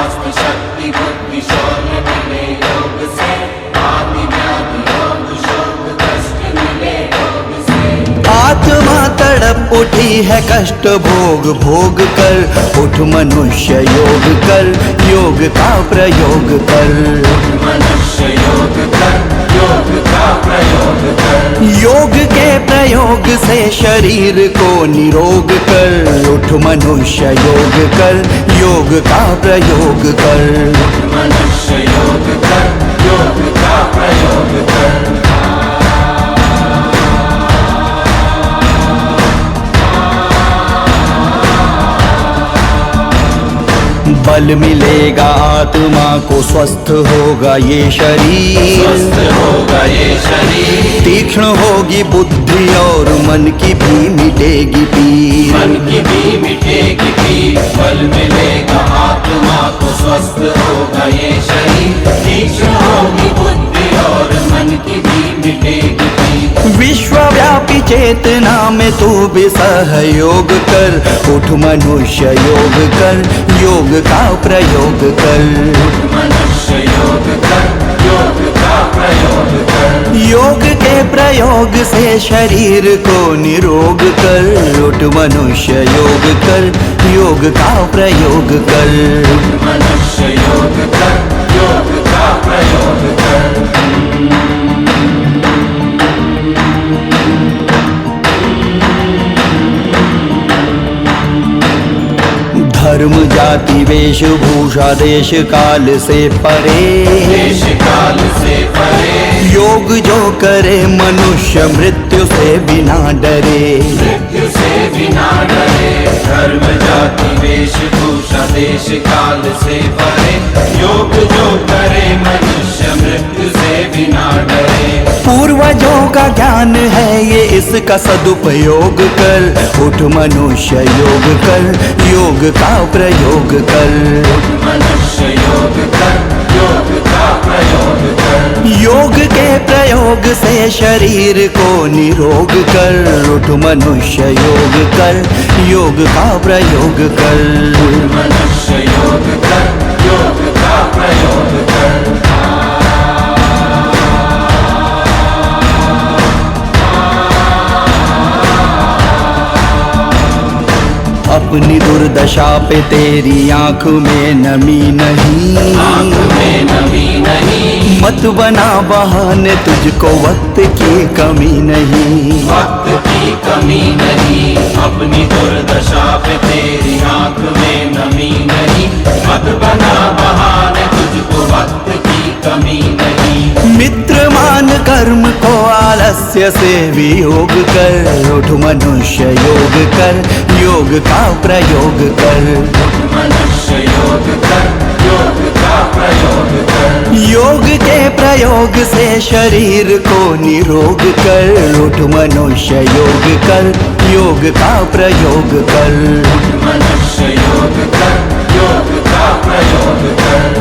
स्वास्थ्य शक्ति बुद्धि शौर्य मिले योग से, आदि व्याधि योग शोक कष्ट मिले योग से। आत्मा तड़प उठी है कष्ट भोग भोग कर, उठ मनुष्य योग कर, योग का प्रयोग कर। मनुष्य योग कर, योग का प्रयोग कर। योग के प्रयोग से शरीर को निरोग कर, उठ मनुष्य योग कर, योग का प्रयोग कर। मनुष्य योग कर, योग का प्रयोग कर। बल मिलेगा आत्मा को, स्वस्थ होगा ये शरीर, स्वस्थ होगा ये शरीर। तीक्ष्ण होगी बुद्धि और मन की भी मिटेगी पीर। मन की भी मिटेगी पीर। बल मिलेगा आत्मा को, स्वस्थ होगा ये शरीर, तीक्ष्ण होगी बुद्धि और मन की भी मिटेगी पीर। विश्वव्यापी चेतना में तू भी सहयोग कर, उठ मनुष्य योग कर, योग का प्रयोग कर। मनुष्य योग कर, योग का प्रयोग कर। योग के प्रयोग से शरीर को निरोग कर, उठ मनुष्य योग कर, योग का प्रयोग कर। मनुष्य योग कर, योग का प्रयोग कर। धर्म जाति वेशभूषा देश काल से परे, देश काल से परे। योग जो करे मनुष्य मृत्यु से बिना डरे। मृत्यु से बिना डरे। धर्म जाति वेशभूषा देश काल से परे। योग जो करे मनुष्य मृत्यु से बिना डरे। पूर्वजों का ज्ञान है ये, इसका सदुपयोग कर, उठ मनुष्य योग कर, योग का प्रयोग कर। मनुष्य योग कर, योग का प्रयोग कर। योग के प्रयोग से शरीर को निरोग कर, उठ मनुष्य योग कर, योग का प्रयोग कर। मनुष्य योग कर, योग का प्रयोग कर। अपनी दुर्दशा पे तेरी आंख में नमी नहीं, आंख में नमी नहीं। मत बना बहाने, तुझको वक्त की कमी नहीं। वक्त की कमी नहीं। अपनी दुर्दशा पे तेरी आंख में नमी नहीं। मत बना बहाने, तुझको वक्त की कमी नहीं। मित्र मान कर्म को, आलस्य से वियोग कर, उठ मनुष्य योग कर, योग का प्रयोग कर। मनुष्य योग कर, योग का प्रयोग कर। योग के प्रयोग से शरीर को निरोग कर, उठ मनुष्य योग कर, योग का प्रयोग कर। मनुष्य योग कर, योग का प्रयोग कर।